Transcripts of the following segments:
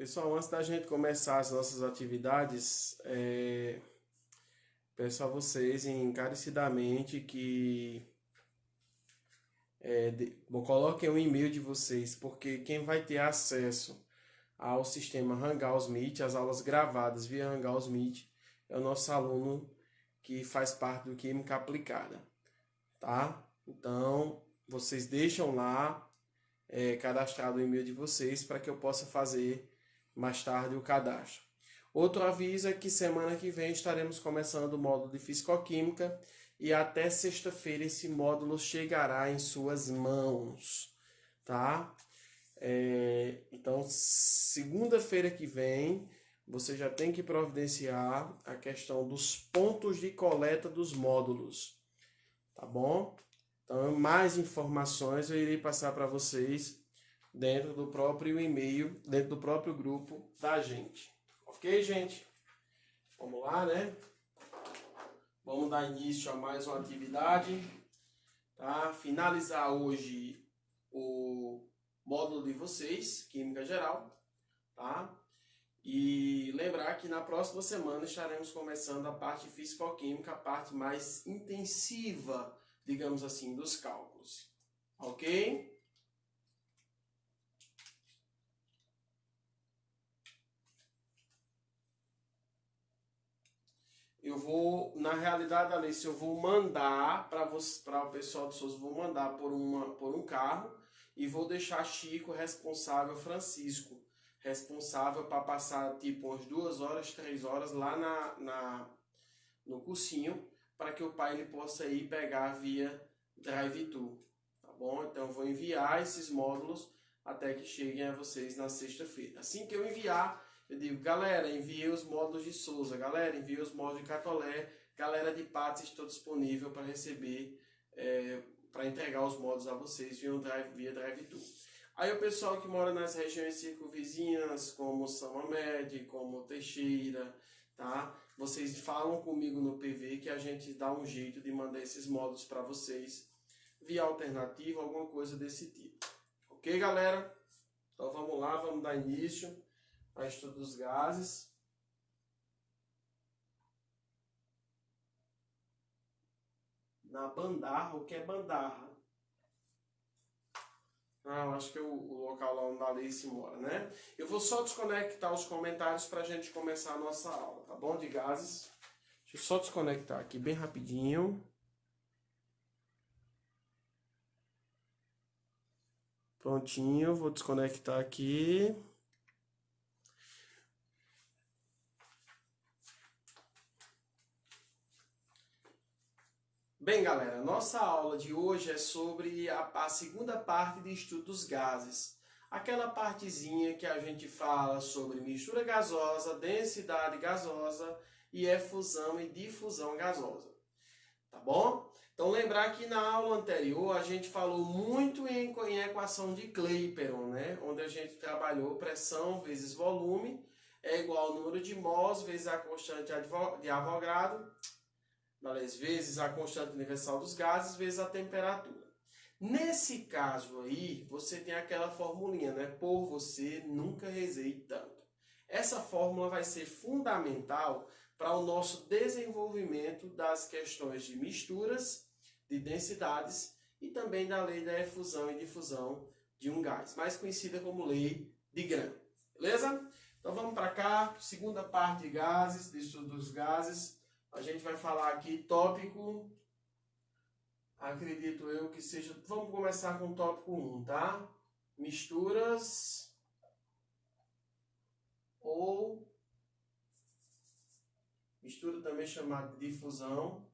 Pessoal, antes da gente começar as nossas atividades, peço a vocês encarecidamente que coloquem o e-mail de vocês, porque quem vai ter acesso ao sistema Hangouts Meet, as aulas gravadas via Hangouts Meet, é o nosso aluno que faz parte do Química Aplicada, tá? Então, vocês deixam lá cadastrado o e-mail de vocês para que eu possa fazer mais tarde o cadastro. Outro aviso é que semana que vem estaremos começando o módulo de Fisicoquímica e até sexta-feira esse módulo chegará em suas mãos, tá? Então, segunda-feira que vem, você já tem que providenciar a questão dos pontos de coleta dos módulos, tá bom? Então, mais informações eu irei passar para vocês dentro do próprio e-mail, dentro do próprio grupo da gente. Ok, gente? Vamos lá, né? Vamos dar início a mais uma atividade, tá? Finalizar hoje o módulo de vocês, Química Geral, tá? E lembrar que na próxima semana estaremos começando a parte físico-química, a parte mais intensiva, digamos assim, dos cálculos. Ok? Eu vou, na realidade, Alice, eu vou mandar para o pessoal do Souza, vou mandar por um carro e vou deixar Chico responsável, Francisco responsável para passar tipo umas 2 horas, 3 horas lá no cursinho, para que o pai ele possa ir pegar via Drive-Thru, tá bom? Então eu vou enviar esses módulos até que cheguem a vocês na sexta-feira. Assim que eu enviar, eu digo, galera, enviei os módulos de Souza, galera, enviei os módulos de Catolé, galera de Patos, estou disponível para receber, para entregar os módulos a vocês via Drive-Thru. Aí o pessoal que mora nas regiões circunvizinhas, como São Amédio, como Teixeira, tá? Vocês falam comigo no PV que a gente dá um jeito de mandar esses módulos para vocês via alternativa, alguma coisa desse tipo. Ok, galera? Então vamos lá, vamos dar início ao estudo dos gases. Na bandarra, o que é bandarra? Eu acho que é o local lá onde a Alice mora, né? Eu vou só desconectar os comentários para a gente começar a nossa aula, tá bom? De gases. Deixa eu só desconectar aqui bem rapidinho. Prontinho, vou desconectar aqui. Bem, galera, nossa aula de hoje é sobre a segunda parte de estudo dos gases. Aquela partezinha que a gente fala sobre mistura gasosa, densidade gasosa e efusão e difusão gasosa. Tá bom? Então lembrar que na aula anterior a gente falou muito em equação de Clapeyron, né? Onde a gente trabalhou pressão vezes volume é igual ao número de mols vezes a constante de Avogadro, vezes a constante universal dos gases, vezes a temperatura. Nesse caso aí, você tem aquela formulinha, né? Por você nunca rezei tanto. Essa fórmula vai ser fundamental para o nosso desenvolvimento das questões de misturas, de densidades e também da lei da efusão e difusão de um gás, mais conhecida como lei de Gram. Beleza? Então vamos para cá, segunda parte de gases, de estudo dos gases. A gente vai falar aqui tópico, acredito eu que seja... Vamos começar com o tópico 1, tá? Misturas ou mistura também chamada de difusão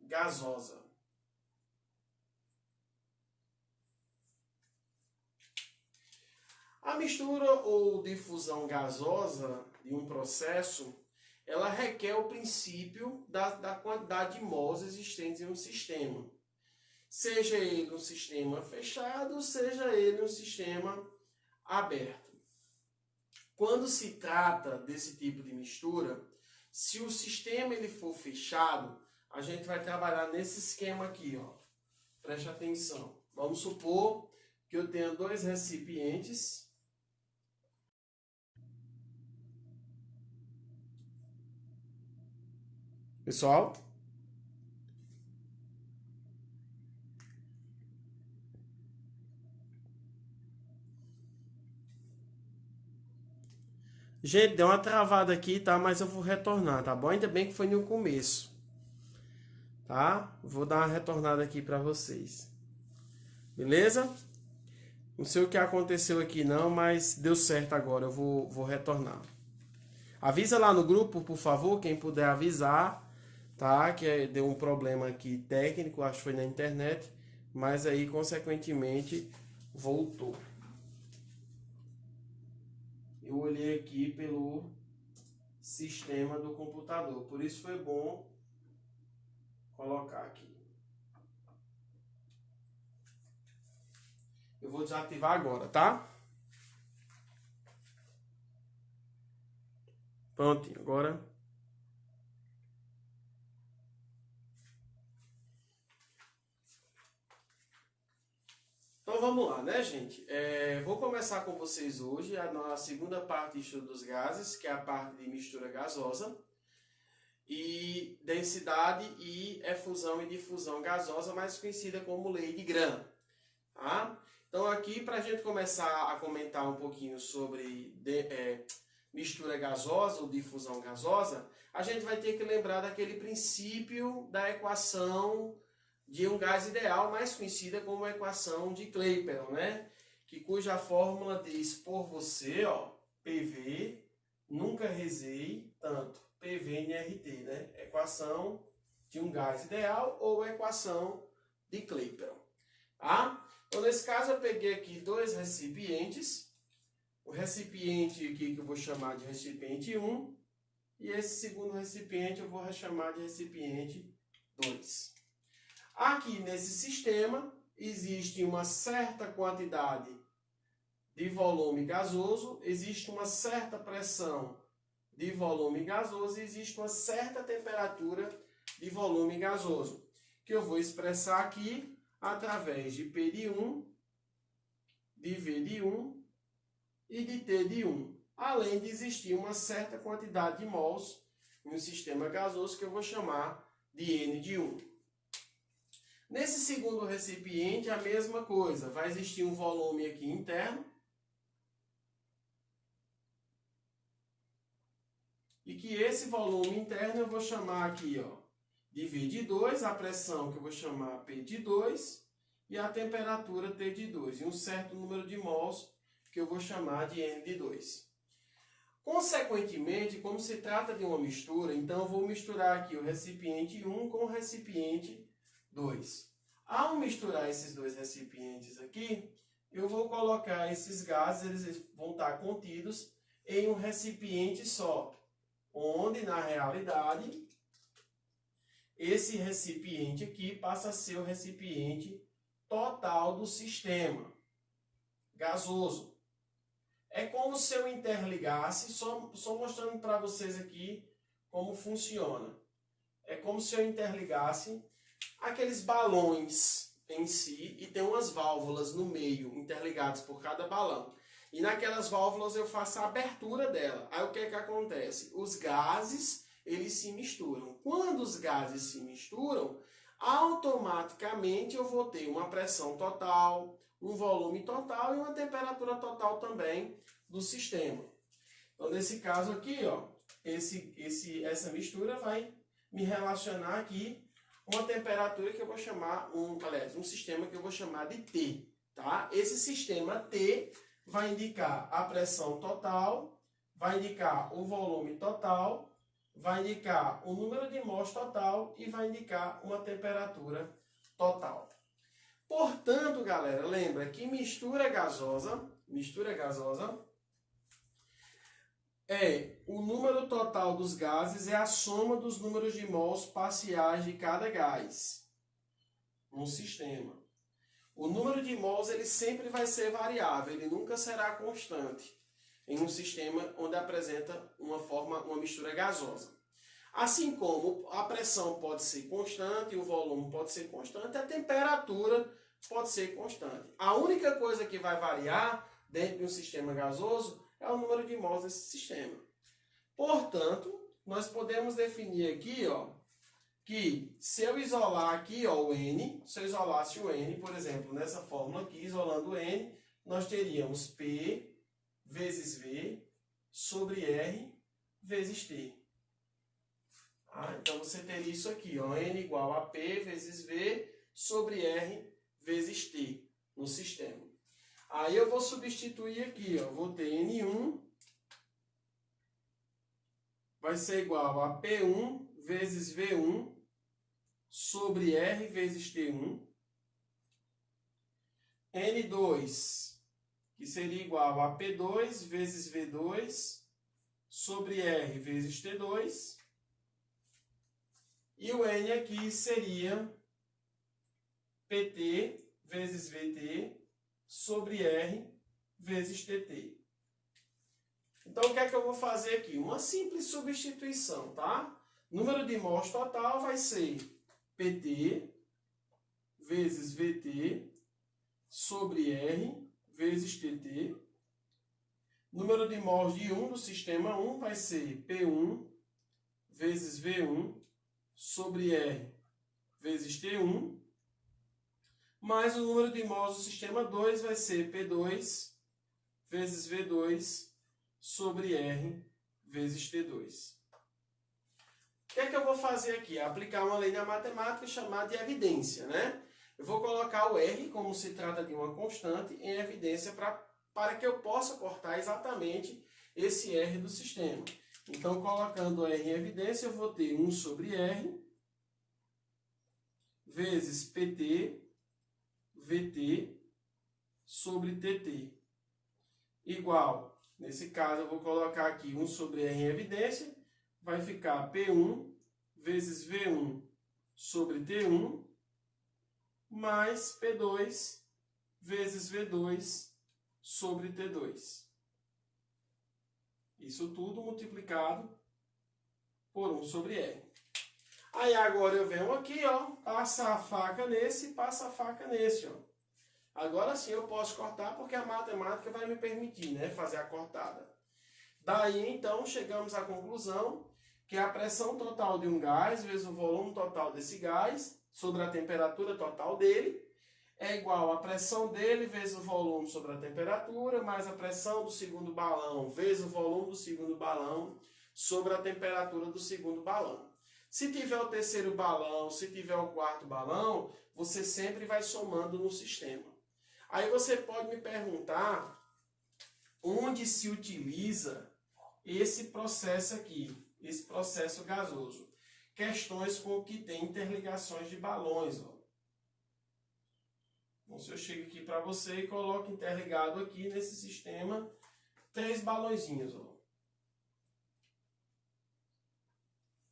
gasosa. A mistura ou difusão gasosa de um processo, ela requer o princípio da quantidade de mols existentes em um sistema. Seja ele um sistema fechado, seja ele um sistema aberto. Quando se trata desse tipo de mistura, se o sistema ele for fechado, a gente vai trabalhar nesse esquema aqui, ó. Preste atenção. Vamos supor que eu tenha dois recipientes. Pessoal? Gente, deu uma travada aqui, tá? Mas eu vou retornar, tá bom? Ainda bem que foi no começo, tá? Vou dar uma retornada aqui para vocês. Beleza? Não sei o que aconteceu aqui não, mas deu certo agora. Eu vou retornar. Avisa lá no grupo, por favor, quem puder avisar, tá? Que deu um problema aqui técnico, acho que foi na internet, mas aí, consequentemente, voltou. Eu olhei aqui pelo sistema do computador, por isso foi bom colocar aqui. Eu vou desativar agora, tá? Prontinho, agora. Então vamos lá, né, gente? Vou começar com vocês hoje na segunda parte de estudo dos gases, que é a parte de mistura gasosa, e densidade e efusão e difusão gasosa, mais conhecida como lei de Graham. Tá? Então aqui, para a gente começar a comentar um pouquinho sobre mistura gasosa ou difusão gasosa, a gente vai ter que lembrar daquele princípio da equação de um gás ideal, mais conhecida como a equação de Clapeyron, né? Cuja fórmula diz por você, ó, PV, nunca rezei tanto, PV/NRT, né? Equação de um gás ideal ou equação de Clapeyron. Tá? Então, nesse caso, eu peguei aqui dois recipientes. O recipiente aqui que eu vou chamar de recipiente 1 e esse segundo recipiente eu vou chamar de recipiente 2. Aqui nesse sistema existe uma certa quantidade de volume gasoso, existe uma certa pressão de volume gasoso e existe uma certa temperatura de volume gasoso, que eu vou expressar aqui através de P de 1, de V de 1 e de T de 1, além de existir uma certa quantidade de mols em um sistema gasoso que eu vou chamar de N de 1. Nesse segundo recipiente, a mesma coisa, vai existir um volume aqui interno e que esse volume interno eu vou chamar aqui, ó, de V de 2, a pressão que eu vou chamar P de 2 e a temperatura T de 2, e um certo número de mols que eu vou chamar de N de 2. Consequentemente, como se trata de uma mistura, então eu vou misturar aqui o recipiente 1 com o recipiente 2. Ao misturar esses dois recipientes aqui, eu vou colocar esses gases, eles vão estar contidos em um recipiente só, onde, na realidade, esse recipiente aqui passa a ser o recipiente total do sistema gasoso. É como se eu interligasse, só mostrando para vocês aqui como funciona. É como se eu interligasse aqueles balões em si e tem umas válvulas no meio, interligadas por cada balão. E naquelas válvulas eu faço a abertura dela. Aí o que é que acontece? Os gases, eles se misturam. Quando os gases se misturam, automaticamente eu vou ter uma pressão total, um volume total e uma temperatura total também do sistema. Então, nesse caso aqui, ó, essa mistura vai me relacionar aqui uma temperatura que eu vou chamar, um sistema que eu vou chamar de T. Tá? Esse sistema T vai indicar a pressão total, vai indicar o volume total, vai indicar o número de mols total e vai indicar uma temperatura total. Portanto, galera, lembra que mistura gasosa o número total dos gases é a soma dos números de mols parciais de cada gás no sistema. O número de mols ele sempre vai ser variável, ele nunca será constante em um sistema onde apresenta uma mistura gasosa. Assim como a pressão pode ser constante, o volume pode ser constante, a temperatura pode ser constante. A única coisa que vai variar dentro de um sistema gasoso é o número de mols desse sistema. Portanto, nós podemos definir aqui, ó, que se eu isolar aqui, ó, o N, se eu isolasse o N, por exemplo, nessa fórmula aqui, isolando o N, nós teríamos P vezes V sobre R vezes T. Então, você teria isso aqui, ó, N igual a P vezes V sobre R vezes T no sistema. Aí eu vou substituir aqui, ó, vou ter N1 vai ser igual a P1 vezes V1 sobre R vezes T1. N2, que seria igual a P2 vezes V2 sobre R vezes T2. E o N aqui seria PT vezes VT sobre R vezes TT. Então, o que é que eu vou fazer aqui? Uma simples substituição, tá? Número de mols total vai ser PT vezes VT sobre R vezes TT. Número de mols de 1 do sistema 1 vai ser P1 vezes V1 sobre R vezes T1. Mais o número de mols do sistema 2 vai ser P2 vezes V2 sobre R vezes T2. O que é que eu vou fazer aqui? Aplicar uma lei na matemática chamada de evidência, né? Eu vou colocar o R, como se trata de uma constante, em evidência para que eu possa cortar exatamente esse R do sistema. Então, colocando o R em evidência, eu vou ter 1 sobre R vezes PT, VT sobre TT. Igual, nesse caso, eu vou colocar aqui 1 sobre R em evidência, vai ficar P1 vezes V1 sobre T1, mais P2 vezes V2 sobre T2. Isso tudo multiplicado por 1 sobre R. Aí agora eu venho aqui, ó, passa a faca nesse e passa a faca nesse, ó. Agora sim eu posso cortar porque a matemática vai me permitir, né, fazer a cortada. Daí então chegamos à conclusão que a pressão total de um gás vezes o volume total desse gás sobre a temperatura total dele é igual à pressão dele vezes o volume sobre a temperatura, mais a pressão do segundo balão vezes o volume do segundo balão sobre a temperatura do segundo balão. Se tiver o terceiro balão, se tiver o quarto balão, você sempre vai somando no sistema. Aí você pode me perguntar onde se utiliza esse processo aqui, esse processo gasoso. Questões com que tem interligações de balões, ó. Então, se eu chego aqui para você e coloco interligado aqui nesse sistema 3 balõezinhos, ó.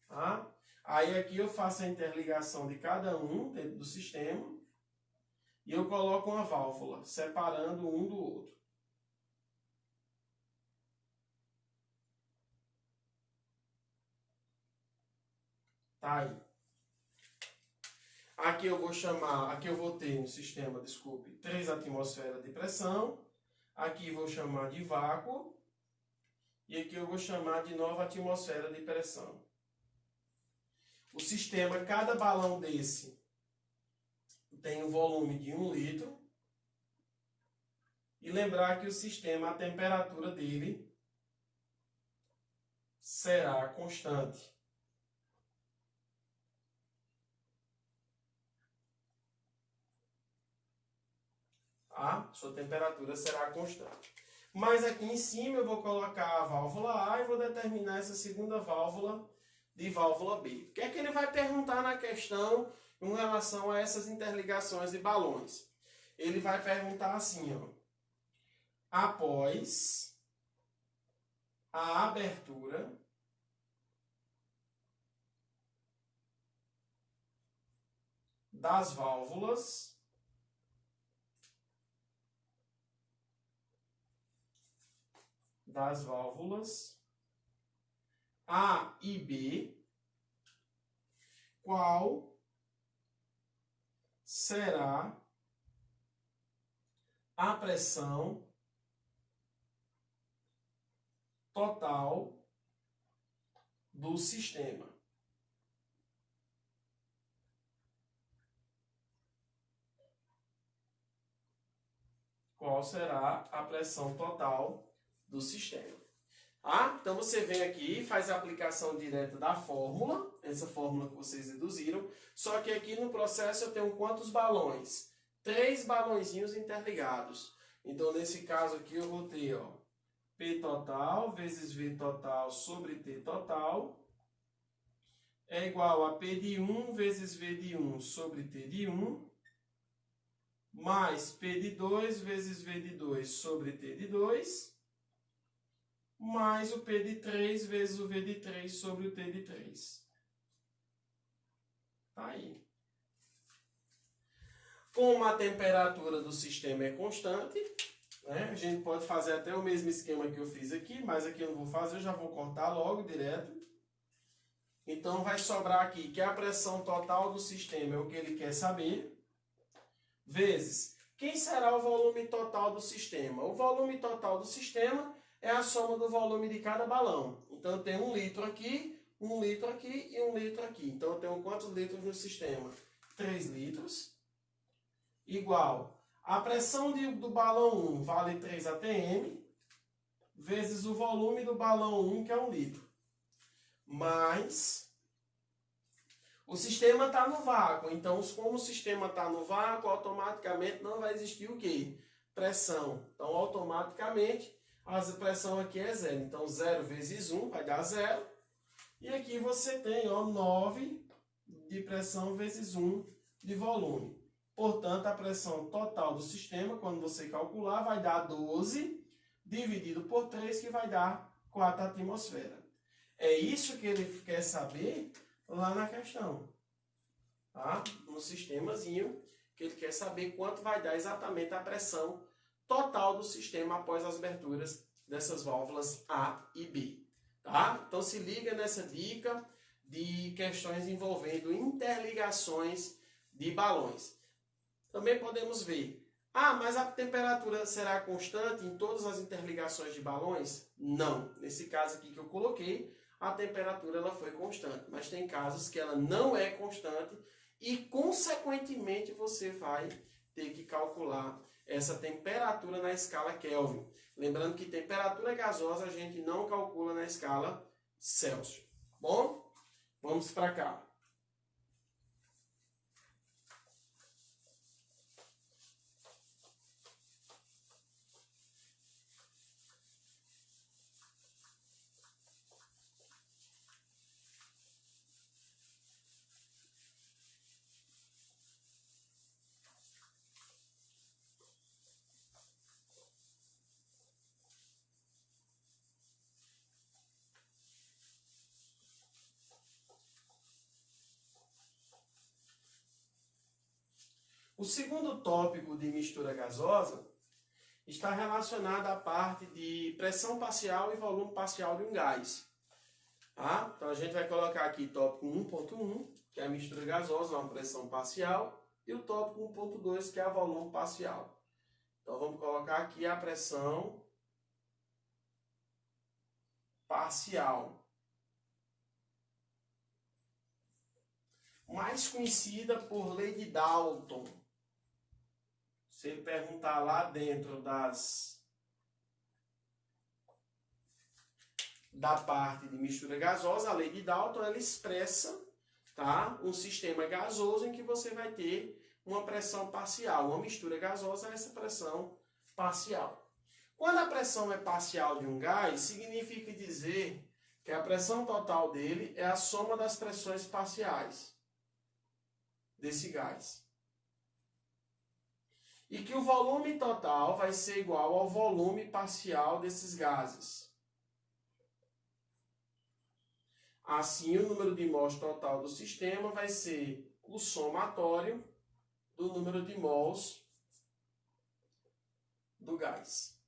Tá? Aí aqui eu faço a interligação de cada um dentro do sistema e eu coloco uma válvula separando um do outro. Tá aí. Aqui eu vou ter no sistema, desculpe, 3 atmosferas de pressão. Aqui vou chamar de vácuo. E aqui eu vou chamar de nova atmosfera de pressão. O sistema, cada balão desse tem um volume de 1 litro. E lembrar que o sistema, a temperatura dele será constante. Tá? Sua temperatura será constante. Mas aqui em cima eu vou colocar a válvula A e vou determinar essa segunda válvula de válvula B. O que é que ele vai perguntar na questão em relação a essas interligações de balões? Ele vai perguntar assim, ó. Após a abertura das válvulas A e B, qual será a pressão total do sistema. Qual será a pressão total do sistema? Ah, então você vem aqui e faz a aplicação direta da fórmula, essa fórmula que vocês deduziram, só que aqui no processo eu tenho quantos balões? 3 balõezinhos interligados. Então, nesse caso aqui, eu vou ter, ó, P total vezes V total sobre T total é igual a P de 1 vezes V de 1 sobre T de 1 mais P de 2 vezes V de 2 sobre T de 2 mais o P de 3 vezes o V de 3 sobre o T de 3. Tá aí. Como a temperatura do sistema é constante, né, a gente pode fazer até o mesmo esquema que eu fiz aqui, mas aqui eu não vou fazer, eu já vou cortar logo direto. Então vai sobrar aqui que a pressão total do sistema é o que ele quer saber, vezes quem será o volume total do sistema. O volume total do sistema é a soma do volume de cada balão. Então eu tenho 1 litro aqui, 1 litro aqui e 1 litro aqui. Então eu tenho quantos litros no sistema? 3 litros. Igual a pressão do balão 1 vale 3 atm, vezes o volume do balão 1, que é 1 litro. Mas o sistema está no vácuo. Então, como o sistema está no vácuo, automaticamente não vai existir o quê? Pressão. Então, automaticamente, a pressão aqui é 0. Então, 0 vezes 1 vai dar 0. E aqui você tem, ó, 9 de pressão vezes 1 de volume. Portanto, a pressão total do sistema, quando você calcular, vai dar 12 dividido por 3, que vai dar 4 atmosferas. É isso que ele quer saber lá na questão. Tá? No sistemazinho, que ele quer saber quanto vai dar exatamente a pressão total do sistema após as aberturas dessas válvulas A e B. Tá? Então, se liga nessa dica de questões envolvendo interligações de balões. Também podemos ver, mas a temperatura será constante em todas as interligações de balões? Não. Nesse caso aqui que eu coloquei, a temperatura ela foi constante. Mas tem casos que ela não é constante e, consequentemente, você vai ter que calcular essa temperatura na escala Kelvin. Lembrando que temperatura gasosa a gente não calcula na escala Celsius. Bom, vamos para cá. O segundo tópico de mistura gasosa está relacionado à parte de pressão parcial e volume parcial de um gás. Tá? Então a gente vai colocar aqui tópico 1.1, que é a mistura gasosa, uma pressão parcial, e o tópico 1.2, que é a volume parcial. Então vamos colocar aqui a pressão parcial, mais conhecida por lei de Dalton. Se ele perguntar lá dentro da parte de mistura gasosa, a lei de Dalton ela expressa, tá, um sistema gasoso em que você vai ter uma pressão parcial. Uma mistura gasosa é essa pressão parcial. Quando a pressão é parcial de um gás, significa dizer que a pressão total dele é a soma das pressões parciais desse gás. E que o volume total vai ser igual ao volume parcial desses gases. Assim, o número de mols total do sistema vai ser o somatório do número de mols do gás.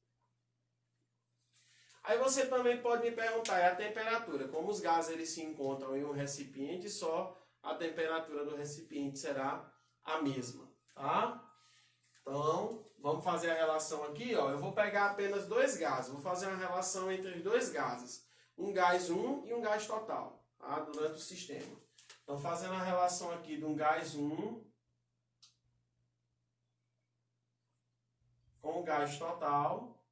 Aí você também pode me perguntar, a temperatura? Como os gases eles se encontram em um recipiente só, a temperatura do recipiente será a mesma, tá? Então, vamos fazer a relação aqui, ó. Eu vou pegar apenas dois gases. Vou fazer uma relação entre os dois gases. Um gás 1 e um gás total, tá? Durante o sistema. Então, fazendo a relação aqui de um gás 1 com o gás total,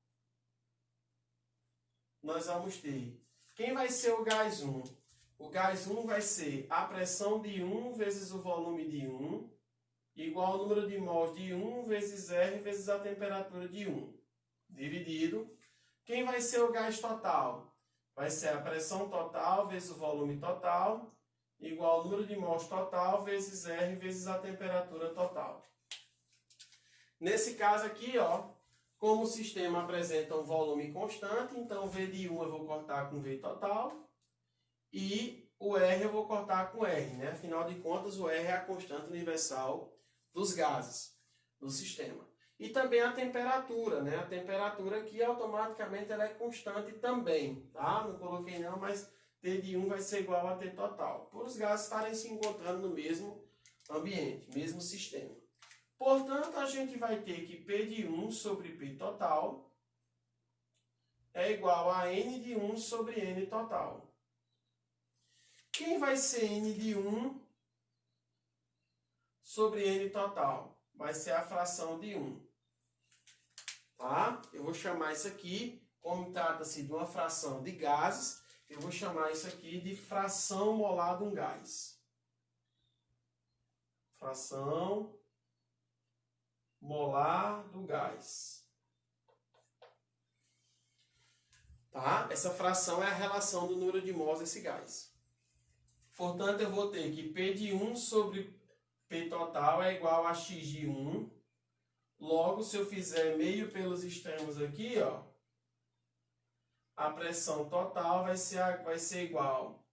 nós vamos ter... Quem vai ser o gás 1? O gás 1 vai ser a pressão de 1 vezes o volume de 1, igual ao número de mols de 1 vezes R vezes a temperatura de 1, dividido. Quem vai ser o gás total? Vai ser a pressão total vezes o volume total, igual ao número de mols total vezes R vezes a temperatura total. Nesse caso aqui, ó, como o sistema apresenta um volume constante, então V de 1 eu vou cortar com V total e o R eu vou cortar com R, né? Afinal de contas, o R é a constante universal dos gases do sistema. E também a temperatura, né? A temperatura aqui automaticamente ela é constante também, tá? Não coloquei não, mas T de 1 vai ser igual a T total, por os gases estarem se encontrando no mesmo ambiente, mesmo sistema. Portanto, a gente vai ter que P de 1 sobre P total é igual a N de 1 sobre N total. Quem vai ser N de 1 sobre N total? Vai ser a fração de 1. Tá? Eu vou chamar isso aqui, como trata-se de uma fração de gases, eu vou chamar isso aqui de fração molar de um gás. Fração molar do gás. Tá? Essa fração é a relação do número de mols desse gás. Portanto, eu vou ter que P de 1 sobre P total é igual a X de 1. Logo, se eu fizer meio pelos extremos aqui, ó, a pressão total vai ser igual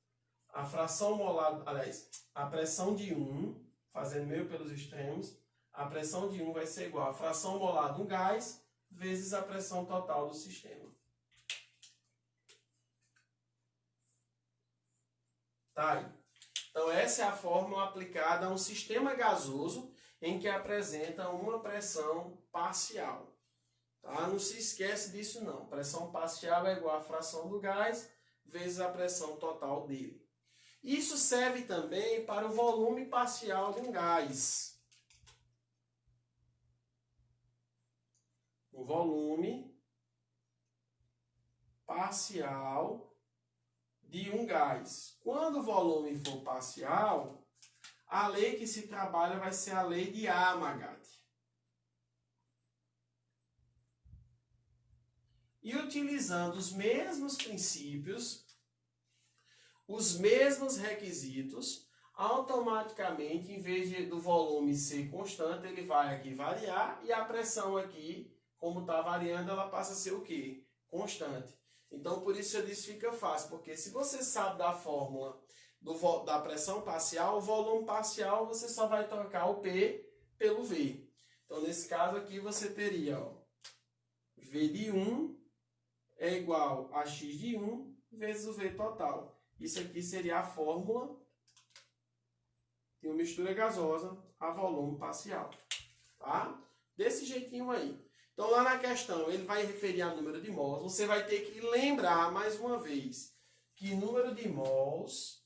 a fração molar, aliás, a pressão de 1, fazendo meio pelos extremos, a pressão de 1 vai ser igual a fração molar de um gás vezes a pressão total do sistema. Tá aí. Então, essa é a fórmula aplicada a um sistema gasoso em que apresenta uma pressão parcial. Tá? Não se esquece disso não. Pressão parcial é igual à fração do gás vezes a pressão total dele. Isso serve também para o volume parcial de um gás. O volume parcial de um gás. Quando o volume for parcial, a lei que se trabalha vai ser a lei de Amagat. E utilizando os mesmos princípios, os mesmos requisitos, automaticamente, em vez do volume ser constante, ele vai aqui variar e a pressão aqui, como está variando, ela passa a ser o quê? Constante. Então, por isso eu disse fica fácil, porque se você sabe da fórmula da pressão parcial, o volume parcial, você só vai trocar o P pelo V. Então, nesse caso aqui, você teria, ó, V de 1 é igual a X de 1 vezes o V total. Isso aqui seria a fórmula de uma mistura gasosa a volume parcial. Tá? Desse jeitinho aí. Então, lá na questão, ele vai referir a número de mols. Você vai ter que lembrar, mais uma vez, que número de mols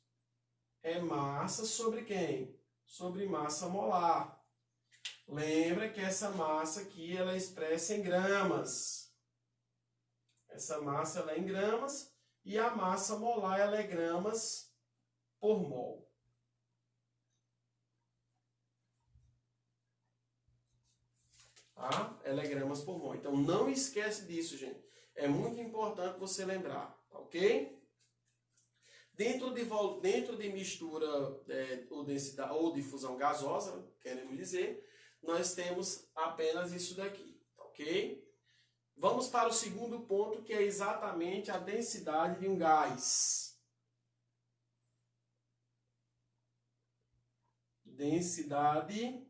é massa sobre quem? Sobre massa molar. Lembra que essa massa aqui ela é expressa em gramas. Essa massa ela é em gramas e a massa molar ela é gramas por mol. Tá? Ela é gramas por mol. Então, não esquece disso, gente. É muito importante você lembrar, ok? Dentro de mistura ou densidade ou difusão gasosa, queremos dizer, nós temos apenas isso daqui, ok? Vamos para o segundo ponto, que é exatamente a densidade de um gás. Densidade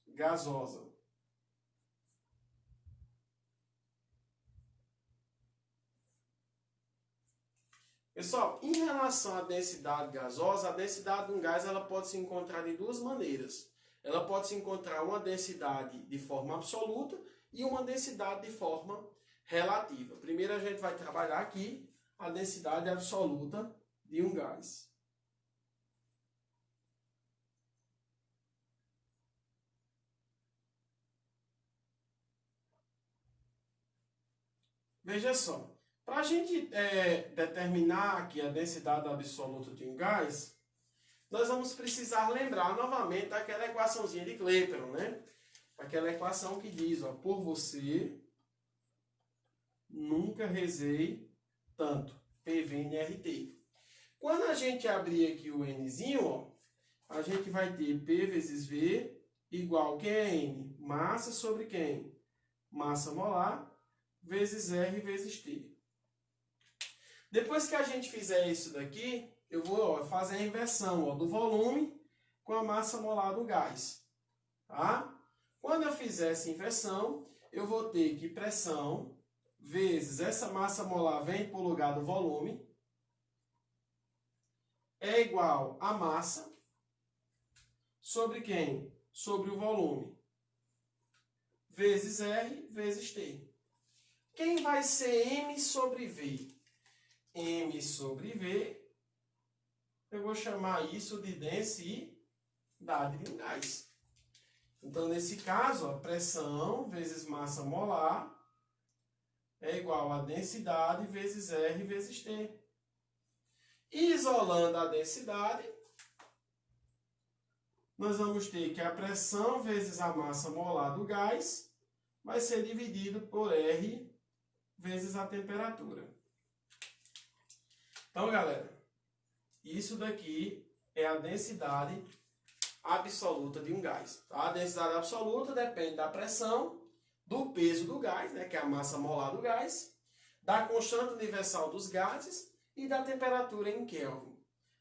gasosa. Pessoal, em relação à densidade gasosa, a densidade de um gás ela pode se encontrar de duas maneiras. Ela pode se encontrar uma densidade de forma absoluta e uma densidade de forma relativa. Primeiro a gente vai trabalhar aqui a densidade absoluta de um gás. Veja só, para a gente determinar aqui a densidade absoluta de um gás, nós vamos precisar lembrar novamente daquela equaçãozinha de Clapeyron, né? Aquela equação que diz, ó, por você, nunca rezei tanto, PV/NRT. Quando a gente abrir aqui o Nzinho, ó, a gente vai ter P vezes V igual quem é N? Massa sobre quem? Massa molar vezes R vezes T. Depois que a gente fizer isso daqui, eu vou fazer a inversão do volume com a massa molar do gás. Tá? Quando eu fizer essa inversão, eu vou ter que pressão vezes essa massa molar vem para o lugar do volume é igual a massa sobre quem? Sobre o volume. Vezes R vezes T. Quem vai ser M sobre V? M sobre V, eu vou chamar isso de densidade de um gás. Então, nesse caso, a pressão vezes massa molar é igual a densidade vezes R vezes T. Isolando a densidade, nós vamos ter que a pressão vezes a massa molar do gás vai ser dividido por R vezes a temperatura. Então, galera, isso daqui é a densidade absoluta de um gás. Tá? A densidade absoluta depende da pressão, do peso do gás, né, que é a massa molar do gás, da constante universal dos gases e da temperatura em Kelvin.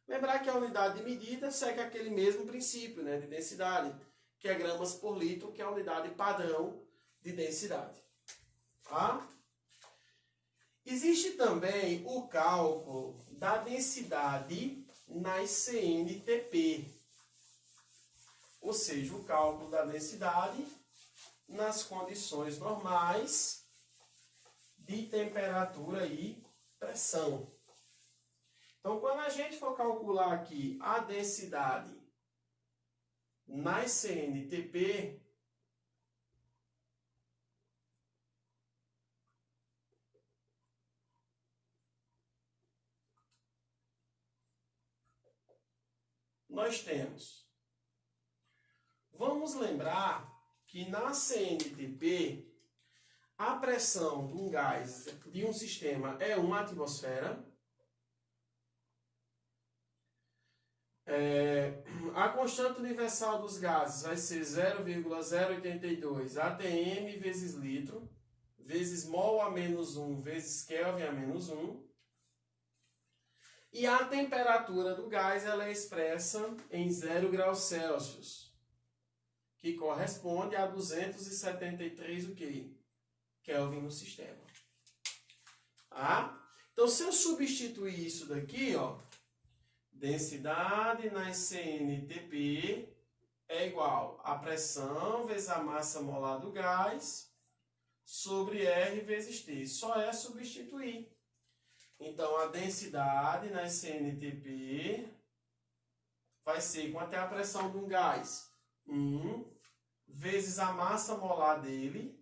Lembrar que a unidade de medida segue aquele mesmo princípio, né, de densidade, que é gramas por litro, que é a unidade padrão de densidade. Tá? Existe também o cálculo da densidade nas CNTP, ou seja, o cálculo da densidade nas condições normais de temperatura e pressão. Então, quando a gente for calcular aqui a densidade nas CNTP, nós temos. Vamos lembrar que na CNTP, a pressão de um gás, de um sistema, é 1 atmosfera. A constante universal dos gases vai ser 0,082 atm vezes litro, vezes mol a menos 1, vezes Kelvin a menos 1. E a temperatura do gás ela é expressa em 0 graus Celsius, que corresponde a 273 o quê? Kelvin no sistema. Tá? Então, se eu substituir isso daqui, ó, densidade nas CNTP é igual a pressão vezes a massa molar do gás sobre R vezes T. Só é substituir. Então, a densidade nas CNTP vai ser quanto é a pressão de um gás? 1 vezes a massa molar dele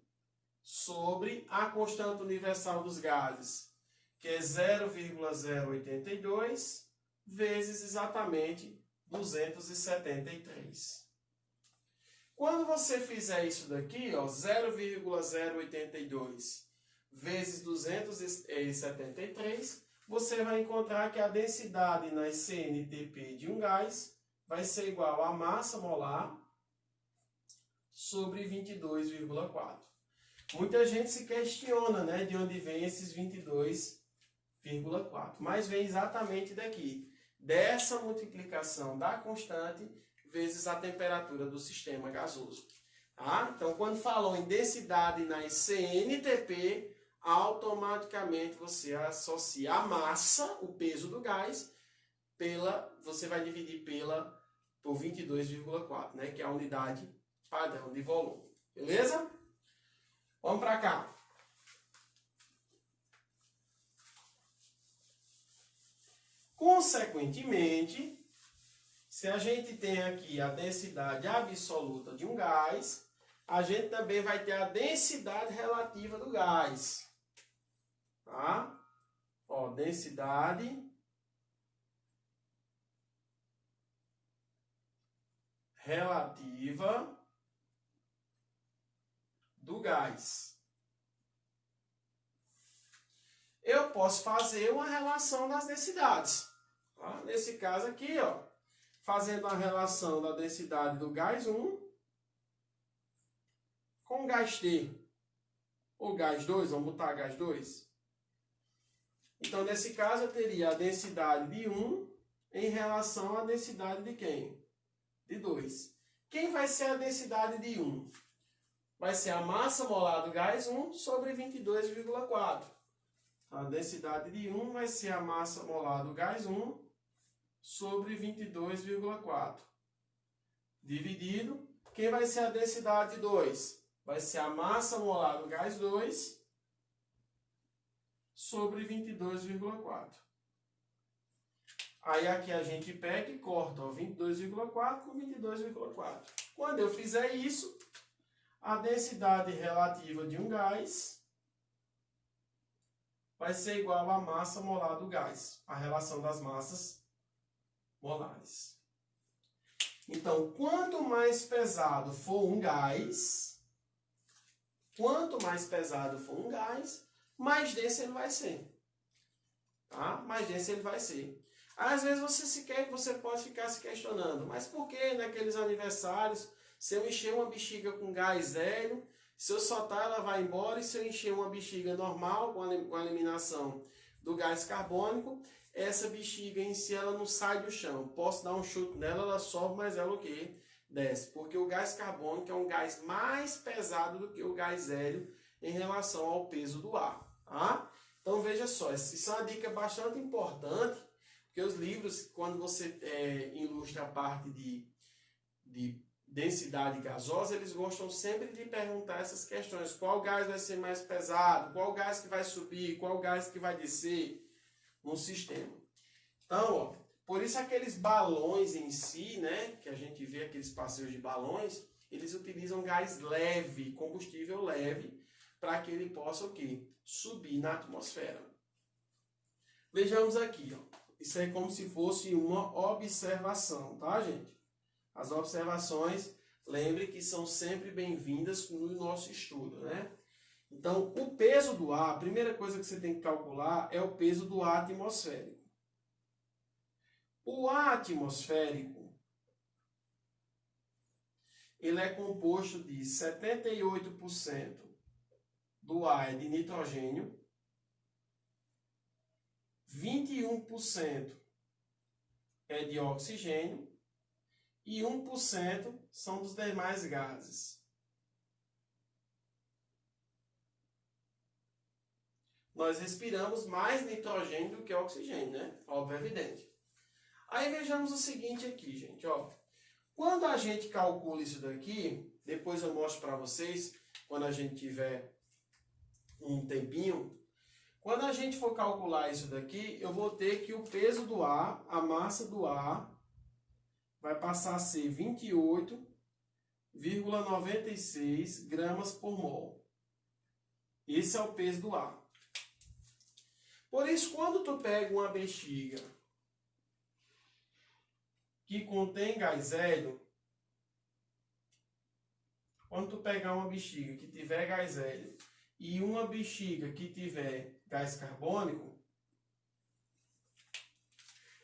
sobre a constante universal dos gases, que é 0,082 vezes exatamente 273. Quando você fizer isso daqui, 0,082 vezes 273, você vai encontrar que a densidade nas CNTP de um gás vai ser igual a massa molar sobre 22,4. Muita gente se questiona, né, de onde vem esses 22,4, mas vem exatamente daqui, dessa multiplicação da constante vezes a temperatura do sistema gasoso. Tá? Então, quando falou em densidade nas CNTP, automaticamente você associa a massa, o peso do gás, você vai dividir por 22,4, né? Que é a unidade padrão de volume. Beleza? Vamos para cá. Consequentemente, se a gente tem aqui a densidade absoluta de um gás, a gente também vai ter a densidade relativa do gás. Tá? Ó, densidade relativa do gás. Eu posso fazer uma relação das densidades. Tá? Nesse caso aqui, ó, fazendo a relação da densidade do gás 1 com o gás T, ou gás 2, vamos botar gás 2. Então, nesse caso, eu teria a densidade de 1 em relação à densidade de quem? De 2. Quem vai ser a densidade de 1? Vai ser a massa molar do gás 1 sobre 22,4. A densidade de 1 vai ser a massa molar do gás 1 sobre 22,4. Dividido. Quem vai ser a densidade de 2? Vai ser a massa molar do gás 2 sobre 22,4. Aí aqui a gente pega e corta 22,4 com 22,4. Quando eu fizer isso, a densidade relativa de um gás vai ser igual à massa molar do gás, a relação das massas molares. Então, quanto mais pesado for um gás, mais denso ele vai ser. Tá? Mais denso ele vai ser. Às vezes você pode ficar se questionando, mas por que naqueles aniversários, se eu encher uma bexiga com gás hélio, se eu soltar ela vai embora, e se eu encher uma bexiga normal com a eliminação do gás carbônico, essa bexiga em si ela não sai do chão. Posso dar um chute nela, ela sobe, mas ela o quê? Desce. Porque o gás carbônico é um gás mais pesado do que o gás hélio em relação ao peso do ar. Tá? Então veja só, isso é uma dica bastante importante, porque os livros, quando você ilustra a parte de densidade gasosa, eles gostam sempre de perguntar essas questões. Qual gás vai ser mais pesado? Qual gás que vai subir? Qual gás que vai descer no sistema? Então, ó, por isso aqueles balões em si, né, que a gente vê aqueles passeios de balões, eles utilizam gás leve, combustível leve, para que ele possa o quê? Subir na atmosfera. Vejamos aqui, ó. Isso é como se fosse uma observação, tá, gente? As observações, lembre que são sempre bem-vindas no nosso estudo, né? Então, o peso do ar, a primeira coisa que você tem que calcular é o peso do ar atmosférico. O ar atmosférico, ele é composto de 78% do ar é de nitrogênio, 21% é de oxigênio, e 1% são dos demais gases. Nós respiramos mais nitrogênio do que oxigênio, né? Óbvio, é evidente. Aí vejamos o seguinte aqui, gente, ó. Quando a gente calcula isso daqui, depois eu mostro para vocês, quando a gente tiver um tempinho, quando a gente for calcular isso daqui, eu vou ter que o peso do ar, a massa do ar, vai passar a ser 28,96 gramas por mol. Esse é o peso do ar. Por isso, quando tu pega uma bexiga que contém gás hélio, quando tu pegar uma bexiga que tiver gás hélio e uma bexiga que tiver gás carbônico,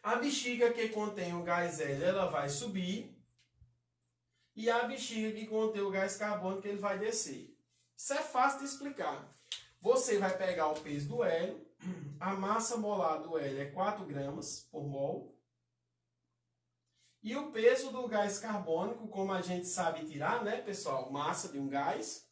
a bexiga que contém o gás hélio, ela vai subir, e a bexiga que contém o gás carbônico, ele vai descer. Isso é fácil de explicar. Você vai pegar o peso do hélio, a massa molar do hélio é 4 gramas por mol, e o peso do gás carbônico, como a gente sabe tirar, né, pessoal? Massa de um gás.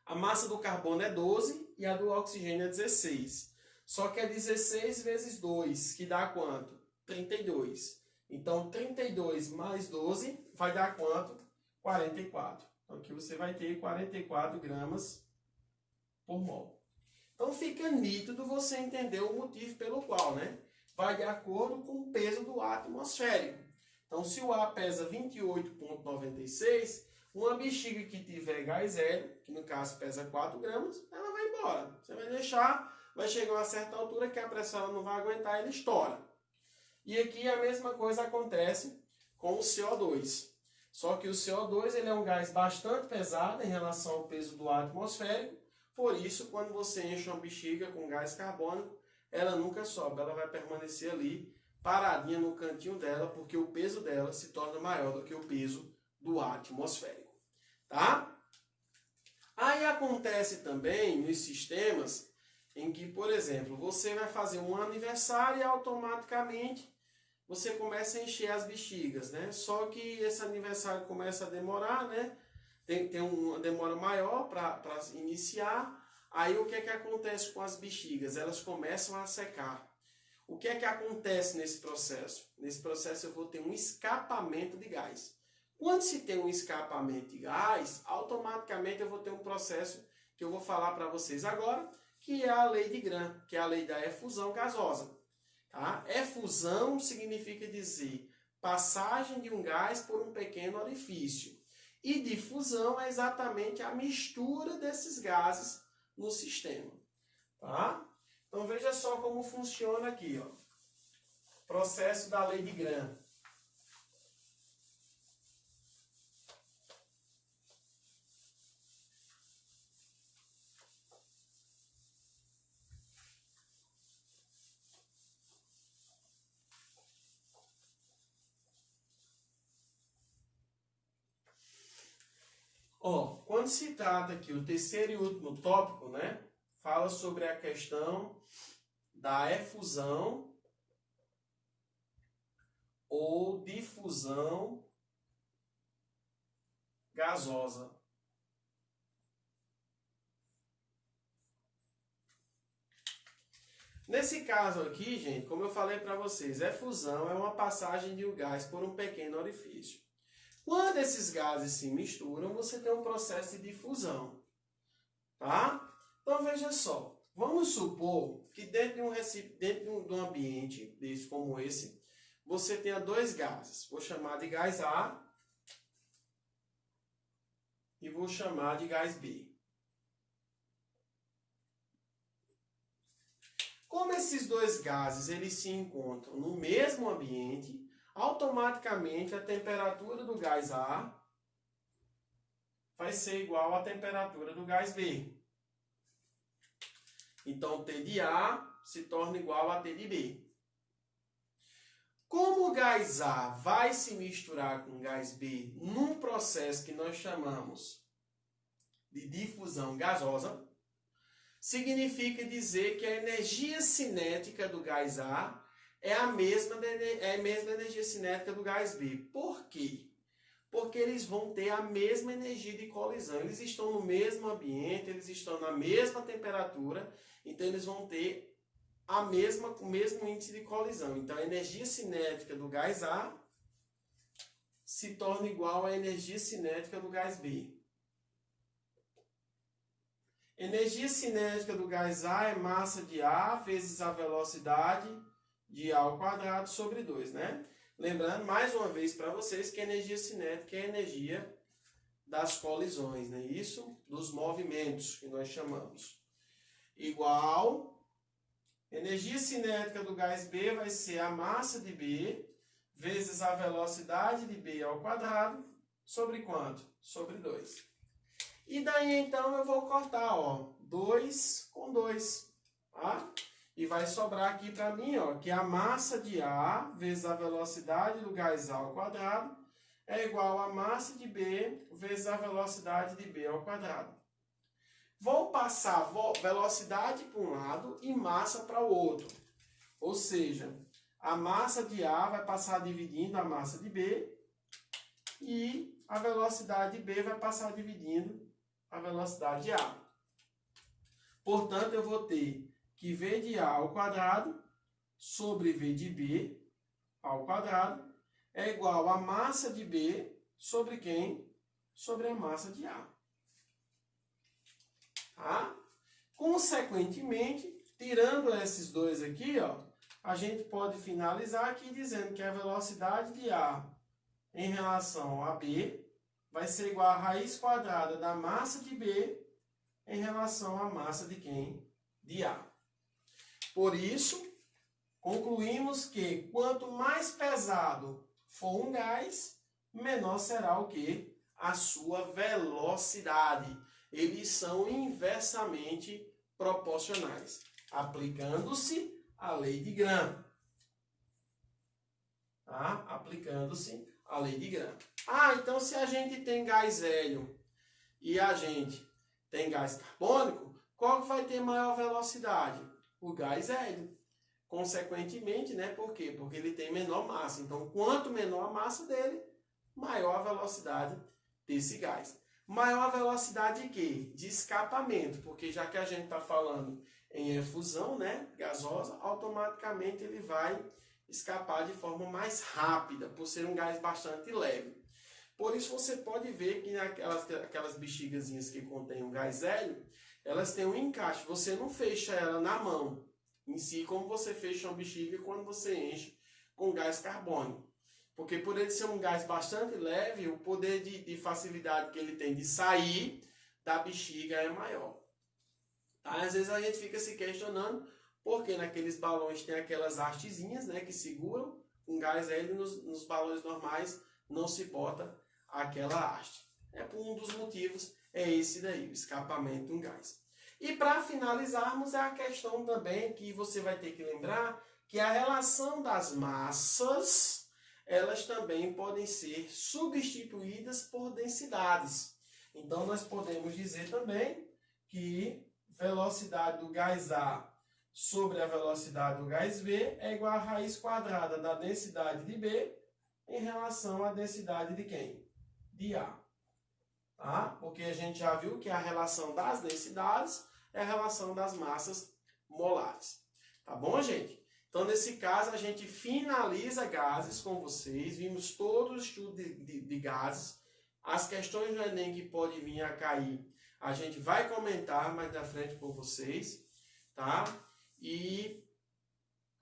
A massa do carbono é 12 e a do oxigênio é 16. Só que é 16 vezes 2, que dá quanto? 32. Então, 32 mais 12 vai dar quanto? 44. Então, aqui você vai ter 44 gramas por mol. Então, fica nítido você entender o motivo pelo qual, né? Vai de acordo com o peso do ar atmosférico. Então, se o ar pesa 28,96, uma bexiga que tiver gás hélio, que no caso pesa 4 gramas, ela vai embora. Você vai deixar, vai chegar a uma certa altura que a pressão não vai aguentar e ele estoura. E aqui a mesma coisa acontece com o CO2. Só que o CO2 ele é um gás bastante pesado em relação ao peso do ar atmosférico. Por isso, quando você enche uma bexiga com gás carbônico, ela nunca sobe, ela vai permanecer ali paradinha no cantinho dela, porque o peso dela se torna maior do que o peso do ar atmosférico. Tá? Aí acontece também nos sistemas em que, por exemplo, você vai fazer um aniversário e automaticamente você começa a encher as bexigas, né? Só que esse aniversário começa a demorar, né? Tem uma demora maior para iniciar. Aí o que é que acontece com as bexigas? Elas começam a secar. O que é que acontece nesse processo? Nesse processo eu vou ter um escapamento de gás. Quando se tem um escapamento de gás, automaticamente eu vou ter um processo que eu vou falar para vocês agora, que é a lei de Graham, que é a lei da efusão gasosa. Tá? Efusão significa dizer passagem de um gás por um pequeno orifício. E difusão é exatamente a mistura desses gases no sistema. Tá? Então veja só como funciona aqui. Ó. Processo da lei de Graham. Ó, quando se trata aqui, o terceiro e último tópico, né, fala sobre a questão da efusão ou difusão gasosa. Nesse caso aqui, gente, como eu falei para vocês, efusão é uma passagem de um gás por um pequeno orifício. Quando esses gases se misturam, você tem um processo de difusão. Tá? Então veja só, vamos supor que dentro de um ambiente desse como esse, você tenha dois gases. Vou chamar de gás A e vou chamar de gás B. Como esses dois gases eles se encontram no mesmo ambiente, automaticamente a temperatura do gás A vai ser igual à temperatura do gás B. Então, T de A se torna igual a T de B. Como o gás A vai se misturar com o gás B num processo que nós chamamos de difusão gasosa, significa dizer que a energia cinética do gás A é a mesma energia cinética do gás B. Por quê? Porque eles vão ter a mesma energia de colisão. Eles estão no mesmo ambiente, eles estão na mesma temperatura, então eles vão ter o mesmo índice de colisão. Então a energia cinética do gás A se torna igual à energia cinética do gás B. Energia cinética do gás A é massa de A vezes a velocidade de A ao quadrado sobre 2, né? Lembrando mais uma vez para vocês que a energia cinética é a energia das colisões, né? Isso dos movimentos que nós chamamos. Igual, energia cinética do gás B vai ser a massa de B vezes a velocidade de B ao quadrado sobre quanto? Sobre 2. E daí então eu vou cortar, ó, 2 com 2, tá? E vai sobrar aqui para mim, ó, que a massa de A vezes a velocidade do gás A ao quadrado é igual a massa de B vezes a velocidade de B ao quadrado. Vou passar velocidade para um lado e massa para o outro. Ou seja, a massa de A vai passar dividindo a massa de B e a velocidade de B vai passar dividindo a velocidade de A. Portanto, eu vou ter que V de A ao quadrado sobre V de B ao quadrado é igual a massa de B sobre quem? Sobre a massa de A. Tá? Consequentemente, tirando esses dois aqui, ó, a gente pode finalizar aqui dizendo que a velocidade de A em relação a B vai ser igual a raiz quadrada da massa de B em relação à massa de quem? De A. Por isso, concluímos que quanto mais pesado for um gás, menor será o quê? A sua velocidade. Eles são inversamente proporcionais, aplicando-se a lei de Gram. Tá? Aplicando-se a lei de Gram. Então se a gente tem gás hélio e a gente tem gás carbônico, qual que vai ter maior velocidade? O gás hélio. Consequentemente, né? Por quê? Porque ele tem menor massa. Então, quanto menor a massa dele, maior a velocidade desse gás. Maior velocidade de quê? De escapamento, porque já que a gente está falando em efusão, né, gasosa, automaticamente ele vai escapar de forma mais rápida, por ser um gás bastante leve. Por isso você pode ver que aquelas bexigazinhas que contêm um gás hélio, elas têm um encaixe. Você não fecha ela na mão em si, como você fecha uma bexiga quando você enche com gás carbônico. Porque por ele ser um gás bastante leve, o poder de facilidade que ele tem de sair da bexiga é maior. Tá? Às vezes a gente fica se questionando porque naqueles balões tem aquelas hastezinhas, né, que seguram com gás hélio, nos balões normais não se bota aquela haste. Por um dos motivos é esse daí, o escapamento de um gás. E para finalizarmos é a questão também que você vai ter que lembrar que a relação das massas, elas também podem ser substituídas por densidades. Então, nós podemos dizer também que velocidade do gás A sobre a velocidade do gás B é igual a raiz quadrada da densidade de B em relação à densidade de quem? De A. Tá? Porque a gente já viu que a relação das densidades é a relação das massas molares. Tá bom, gente? Então, nesse caso, a gente finaliza gases com vocês. Vimos todo o estudo de gases. As questões do Enem que podem vir a cair, a gente vai comentar mais na frente com vocês. Tá? E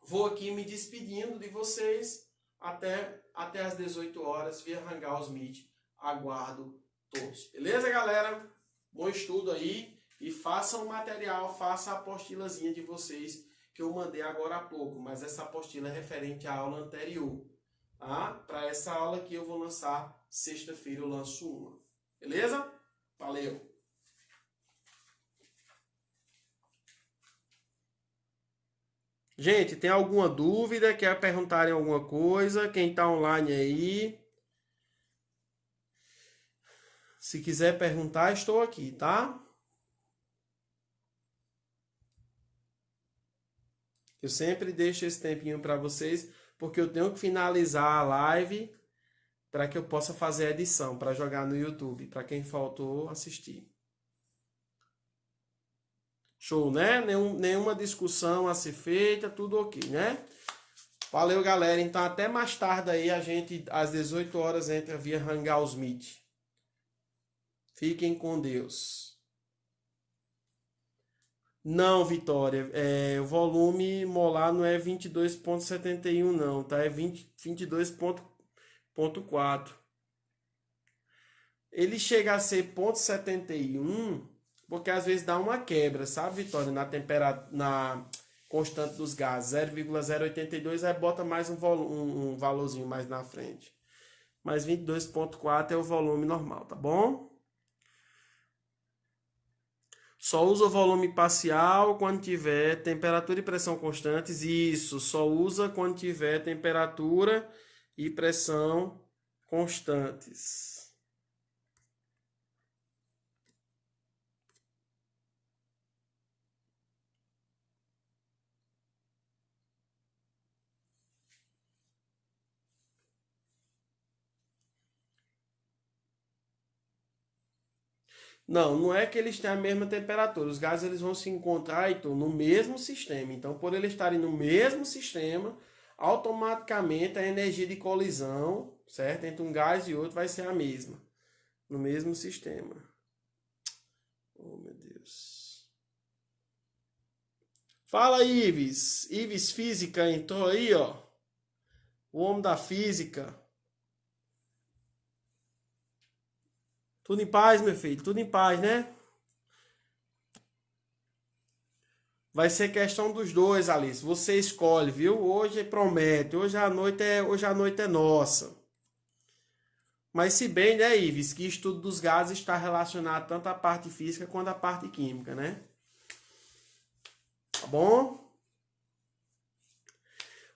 vou aqui me despedindo de vocês até às 18 horas via Hangouts Meet. Aguardo todos. Beleza, galera? Bom estudo aí. E façam o material, façam a apostilazinha de vocês que eu mandei agora há pouco. Mas essa apostila é referente à aula anterior. Tá? Para essa aula que eu vou lançar sexta-feira, eu lanço uma. Beleza? Valeu! Gente, tem alguma dúvida? Quer perguntarem alguma coisa? Quem está online aí? Se quiser perguntar, estou aqui, tá? Eu sempre deixo esse tempinho para vocês, porque eu tenho que finalizar a live para que eu possa fazer a edição, para jogar no YouTube, para quem faltou assistir. Show, né? Nenhuma discussão a ser feita, tudo ok, né? Valeu, galera. Então, até mais tarde aí, a gente, às 18 horas, entra via Hangouts Meet. Fiquem com Deus. Não, Vitória, o volume molar não é 22,71 não, tá? É 22,4. Ele chega a ser 0,71 porque às vezes dá uma quebra, sabe, Vitória? Na constante dos gases, 0,082, aí bota mais um valorzinho mais na frente. Mas 22,4 é o volume normal, tá bom? Só usa o volume parcial quando tiver temperatura e pressão constantes. Isso, só usa quando tiver temperatura e pressão constantes. Não é que eles têm a mesma temperatura. Os gases eles vão se encontrar então, no mesmo sistema. Então, por eles estarem no mesmo sistema, automaticamente a energia de colisão, certo? Entre um gás e outro vai ser a mesma, no mesmo sistema. Oh, meu Deus. Fala, Ives. Ives Física entrou aí, ó. O homem da física. Tudo em paz, meu filho. Tudo em paz, né? Vai ser questão dos dois, Alice. Você escolhe, viu? Hoje promete. Hoje a noite é nossa. Mas se bem, né, Ives, que estudo dos gases está relacionado tanto à parte física quanto à parte química, né? Tá bom?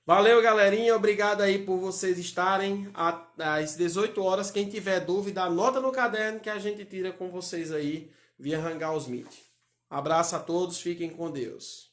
Valeu, galerinha. Obrigado aí por vocês estarem às 18 horas. Quem tiver dúvida, anota no caderno que a gente tira com vocês aí via Hangouts Meet. Abraço a todos. Fiquem com Deus.